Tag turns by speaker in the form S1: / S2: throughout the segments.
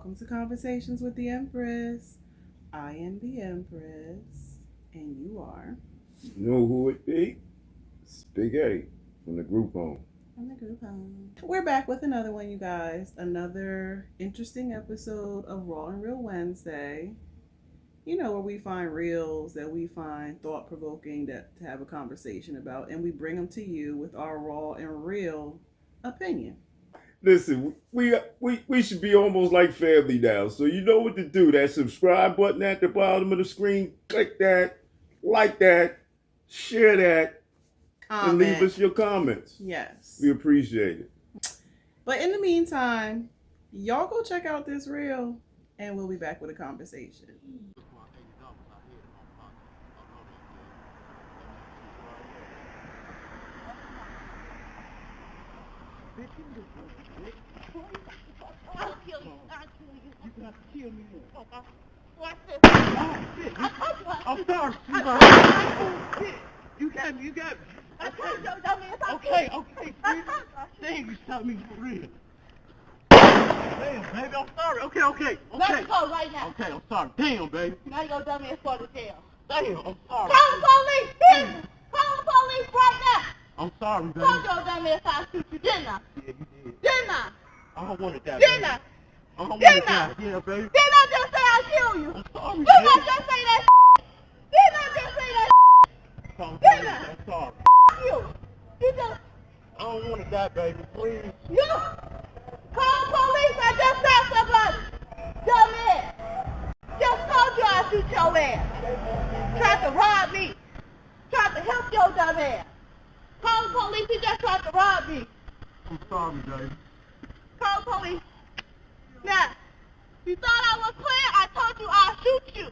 S1: Welcome to Conversations with the Empress. I am the Empress, and you are.
S2: You know who it be? It's Big A from the group home.
S1: From the group home. We're back with another one, you guys. Another interesting episode of Raw and Real Wednesday. You know, where we find reels that we find thought provoking to have a conversation about, and we bring them to you with our raw and real opinion.
S2: Listen, we should be almost like family now. So you know what to do. That subscribe button at the bottom of the screen. Click that, like that, share that, and leave us your comments.
S1: Yes.
S2: We appreciate it.
S1: But in the meantime, y'all go check out this reel, and we'll be back with a conversation.
S3: I'll kill you. I'll kill you.
S4: You got to kill me more.
S3: Okay. Watch this.
S4: Oh, shit. I'm sorry. Oh, shit. You got me.
S3: I told you, dummy, it's
S4: Okay, please. Dang, you shot me for real. Damn, baby, I'm sorry. Okay.
S3: Let me go right now.
S4: Okay, I'm sorry. Damn, baby.
S3: Now you go dummy and go to jail.
S4: Damn, I'm sorry.
S3: Call the police, bitch! Call the police right now!
S4: I'm sorry, baby.
S3: Told your dummy if I shoot you, didn't I?
S4: Yeah, you did.
S3: Didn't I?
S4: I don't want to die,
S3: Didn't
S4: baby.
S3: I?
S4: I don't want
S3: Didn't
S4: to die.
S3: I?
S4: Yeah, baby.
S3: Didn't I just say I'll kill you?
S4: I'm sorry,
S3: Didn't
S4: baby.
S3: I just say that? Didn't I just say that?
S4: I'm sorry.
S3: You! You just...
S4: I don't want to die, baby. Please.
S3: You! Call police, I just shot somebody! Dumbass! Just told you I'd shoot your ass! Tried to rob me! Tried to help your dumb ass! Call the police, he just tried to rob me!
S4: I'm sorry, baby.
S3: Call the police! Now, you thought I was clear? I told you I'd shoot you!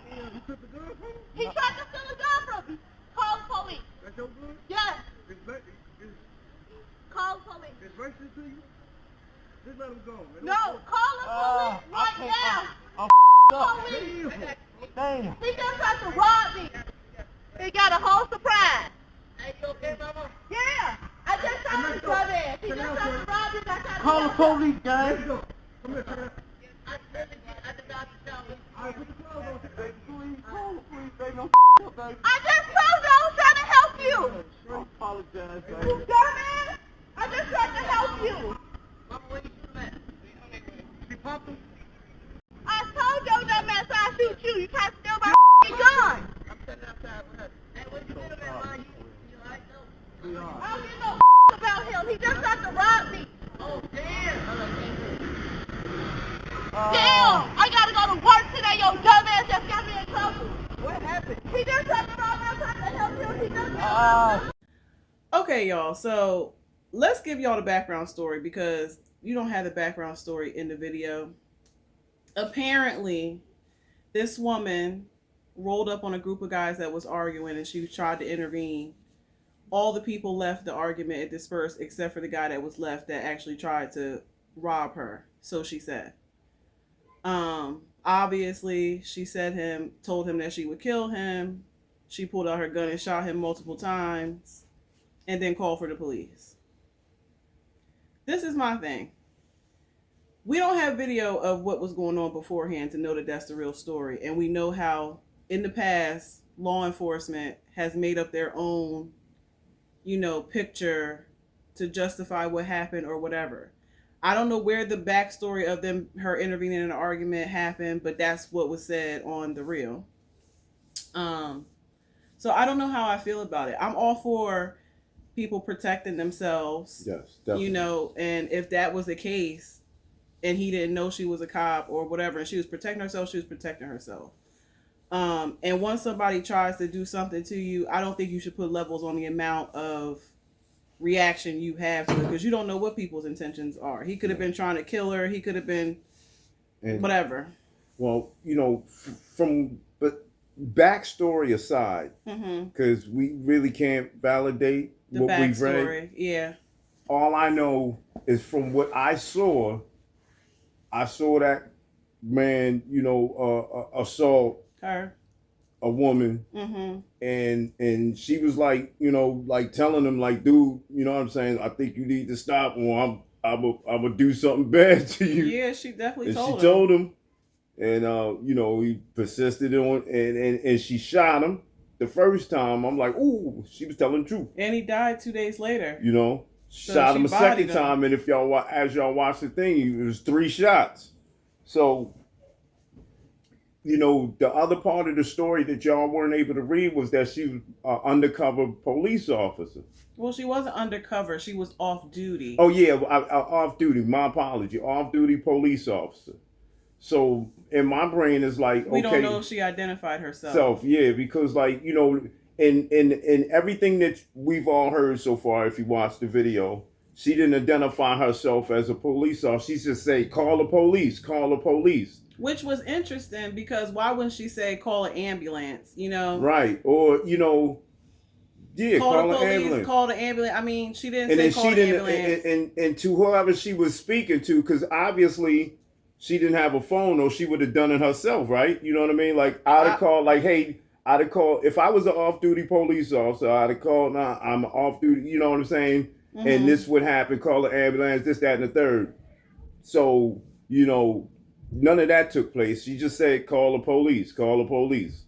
S4: Damn, you took the gun from me?
S3: He tried to steal a gun from me! Call the police!
S4: That's your gun?
S3: Yes!
S4: It's
S3: Call the police!
S4: racist to you? Just let him go, man.
S3: No! Call the police right now!
S4: I'm
S3: Police!
S4: Damn.
S3: He just tried to rob me! He got a whole surprise!
S4: Hey, you okay, mama?
S3: Yeah! I just shot his brother ass! He just tried to rob me! I tried to
S4: Call the
S3: help him.
S4: police, guys.
S3: I
S4: Come here,
S3: did not tell him.
S4: All right, put the clothes on, baby. Please, call the police, baby. I'm up, baby.
S3: I just told you I was trying to help you!
S4: I apologize,
S3: You
S4: baby.
S3: dumbass! I just tried to help you!
S4: Mama, where you at? She popped him?
S3: I told your dumbass I'd shoot you! You tried to steal my gun!
S4: I'm sitting outside with her. Hey, what you doing, man? You all right, though? We
S3: I
S4: are.
S3: don't give no about him! He just tried to rob me!
S4: Oh, damn.
S3: Damn! I gotta go to work today, your dumbass just got me in trouble!
S4: What happened?
S3: He just tried to rob me! I'm trying to help you! He just
S1: Okay, y'all. So let's give y'all the background story because you don't have the background story in the video. Apparently, this woman rolled up on a group of guys that was arguing and she tried to intervene. All the people left the argument and dispersed except for the guy that was left that actually tried to rob her. So she said. Obviously, she told him that she would kill him. She pulled out her gun and shot him multiple times and then called for the police. This is my thing. We don't have video of what was going on beforehand to know that that's the real story. And we know how, in the past, law enforcement has made up their own, picture to justify what happened or whatever. I don't know where the backstory of her intervening in an argument happened, but that's what was said on the reel. So I don't know how I feel about it. I'm all for people protecting themselves.
S2: Yes, definitely.
S1: And if that was the case and he didn't know she was a cop or whatever, and she was protecting herself, she was protecting herself. And once somebody tries to do something to you, I don't think you should put levels on the amount of reaction you have to it because you don't know what people's intentions are. He could have been trying to kill her. He could have been whatever.
S2: Well, from but backstory aside, because we really can't validate
S1: The
S2: what we've read.
S1: backstory, yeah.
S2: All I know is from what I saw that man, assault
S1: Her.
S2: a woman, and she was like, like telling him, like, dude, you know what I'm saying? I think you need to stop, or I'm gonna do something bad to you.
S1: Yeah, she definitely
S2: And
S1: told
S2: she
S1: him.
S2: told him, and he persisted on, and she shot him the first time. I'm like, ooh, she was telling the truth.
S1: And he died 2 days later.
S2: Shot
S1: she
S2: him a
S1: bodied
S2: second
S1: him.
S2: time, and if as y'all watch the thing, it was 3 shots. So, the other part of the story that y'all weren't able to read was that she was an undercover police officer.
S1: Well, she wasn't undercover. She was off duty.
S2: Oh yeah, off duty. My apology. Off duty police officer. So in my brain is like,
S1: we
S2: okay,
S1: don't know if she identified herself.
S2: Yeah, because in everything that we've all heard so far, if you watch the video, she didn't identify herself as a police officer. She just say, call the police, call the police.
S1: Which was interesting because why wouldn't she say call an ambulance?
S2: Right, or yeah,
S1: call the
S2: an
S1: police,
S2: ambulance.
S1: call the ambulance. I mean, she didn't
S2: And
S1: say
S2: then
S1: call the ambulance.
S2: and to whoever she was speaking to, because obviously she didn't have a phone, or she would have done it herself, right? You know what I mean? Like I'd have called, like, hey, I'd have called if I was an off-duty police officer. I'd have called. Nah, I'm off-duty. You know what I'm saying?
S1: Mm-hmm.
S2: And this would happen. Call the ambulance. This, that, and the third. So none of that took place. She just said, call the police. Call the police.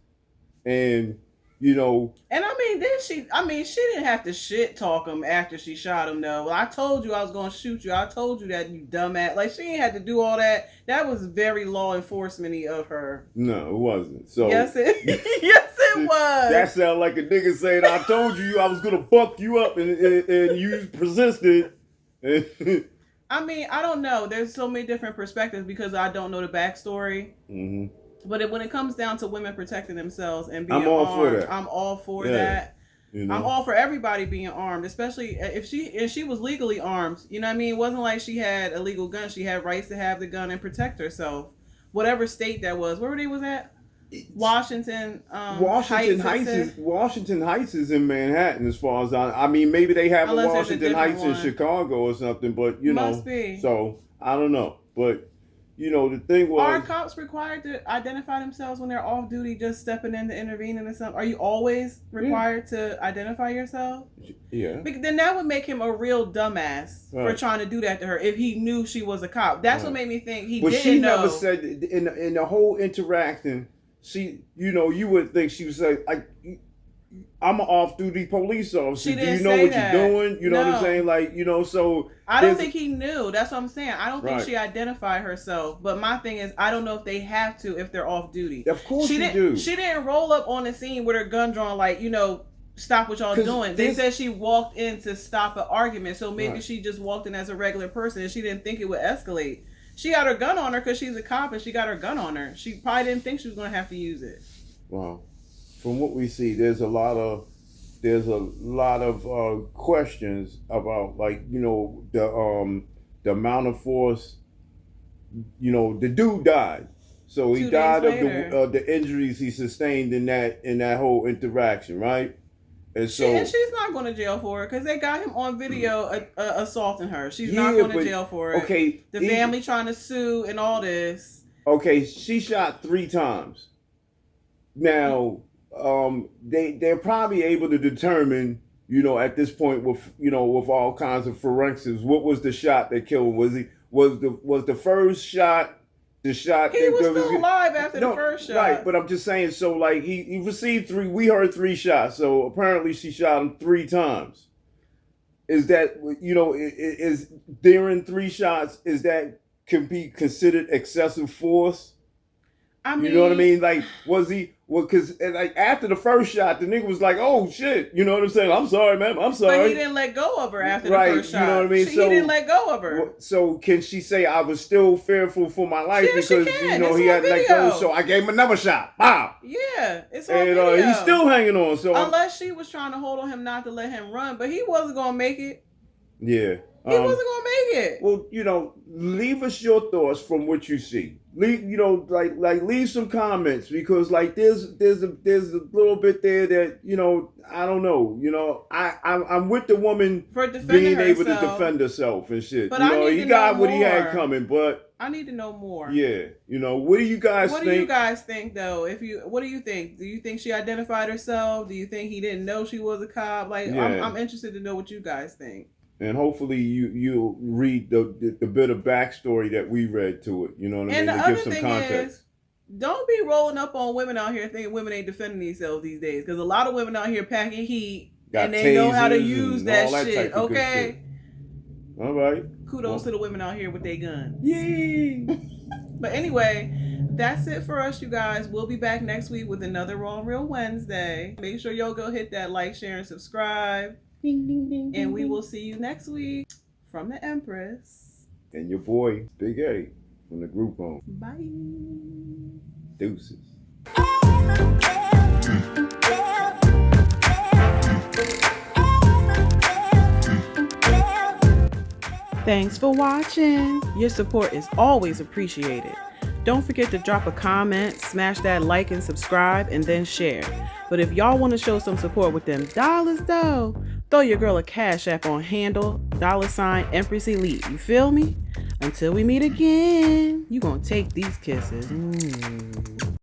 S2: And
S1: And I mean, she didn't have to shit talk him after she shot him though. Well, I told you I was gonna shoot you. I told you that, you dumbass. Like, she ain't had to do all that. That was very law enforcement-y of her.
S2: No, it wasn't. So
S1: yes, it was.
S2: That sounded like a nigga saying, I told you I was gonna buck you up, and you persisted.
S1: I mean, I don't know. There's so many different perspectives because I don't know the backstory.
S2: Mm-hmm.
S1: But when it comes down to women protecting themselves and being
S2: I'm all
S1: armed,
S2: for that.
S1: I'm all for that. I'm all for everybody being armed, especially if she was legally armed. You know what I mean? It wasn't like she had a legal gun. She had rights to have the gun and protect herself. Whatever state that was. Where they was at? Washington
S2: Washington Heights is in Manhattan, as far as I mean, maybe they have
S1: Unless
S2: a Washington Heights in Chicago or something, but
S1: Must be.
S2: So I don't know. But the thing was,
S1: are cops required to identify themselves when they're off duty, just stepping in to intervene or something? Are you always required to identify yourself?
S2: Yeah.
S1: Because then that would make him a real dumbass for trying to do that to her if he knew she was a cop. That's what made me think he didn't know. But she never
S2: said in the whole interaction. She, you would think she would say, like, I'm an off-duty police officer. Do you know what you're doing? You know what I'm saying? Like, so...
S1: I don't think he knew. That's what I'm saying. I don't think she identified herself. But my thing is, I don't know if they have to if they're off-duty.
S2: Of course you do.
S1: She didn't roll up on the scene with her gun drawn, like, stop what y'all doing. They said she walked in to stop an argument. So maybe she just walked in as a regular person and she didn't think it would escalate. She got her gun on her because she's a cop and she got her gun on her. She probably didn't think she was going to have to use it.
S2: Wow. From what we see, there's a lot of questions about, like, the amount of force. The dude died, so he died of the injuries he sustained in that whole interaction, right? And so
S1: she's not going to jail for it because they got him on video assaulting her. She's not going to jail for it.
S2: Okay,
S1: the family trying to sue and all this.
S2: Okay, she shot 3 times. Now, they're probably able to determine, at this point with all kinds of forensics, what was the shot that killed him? Was the first shot the shot?
S1: He was still alive after the first shot.
S2: Right, but I'm just saying, so like he received 3, we heard 3 shots, so apparently she shot him 3 times. Is that, is during 3 shots, is that can be considered excessive force?
S1: I mean,
S2: you know what I mean? Like, was he? Well, because like after the first shot, the nigga was like, "Oh shit," you know what I'm saying? I'm sorry, man. I'm sorry.
S1: But he didn't let go of her after the first shot.
S2: You know what I mean?
S1: He didn't let go of her.
S2: So can she say I was still fearful for my life because
S1: he
S2: had let go? So I gave him another shot. Wow.
S1: Yeah, it's on video.
S2: And he's still hanging on. So
S1: unless she was trying to hold on him not to let him run, but he wasn't gonna make it.
S2: Yeah.
S1: He wasn't gonna make it.
S2: Well, leave us your thoughts from what you see. Leave, leave some comments because like there's a little bit there that I don't know. I'm with the woman
S1: for being
S2: able to defend herself and shit.
S1: But
S2: he got what he had coming, but
S1: I need to know more.
S2: Yeah, what do you guys think?
S1: What do you guys think though? What do you think? Do you think she identified herself? Do you think he didn't know she was a cop? Like I'm interested to know what you guys think.
S2: And hopefully you'll read the bit of backstory that we read to it. You know what I
S1: And
S2: mean?
S1: the
S2: To give
S1: other
S2: some
S1: thing
S2: context.
S1: is, don't be rolling up on women out here thinking women ain't defending themselves these days. Because a lot of women out here packing heat
S2: Got
S1: and they know how to
S2: tasers
S1: use
S2: and
S1: that
S2: all that
S1: shit.
S2: type of good
S1: Okay.
S2: shit. All right.
S1: Kudos to the women out here with their guns.
S2: Yay!
S1: But anyway, that's it for us, you guys. We'll be back next week with another Raw and Real Wednesday. Make sure y'all go hit that like, share, and subscribe.
S2: Ding, ding, ding,
S1: And we
S2: ding.
S1: will see you next week from the Empress.
S2: And your boy, Big A, from the group home.
S1: Bye.
S2: Deuces.
S1: Thanks for watching. Your support is always appreciated. Don't forget to drop a comment, smash that like and subscribe, and then share. But if y'all want to show some support with them dollars though, throw your girl a Cash App on handle $EmpressElite. You feel me? Until we meet again, you gonna take these kisses.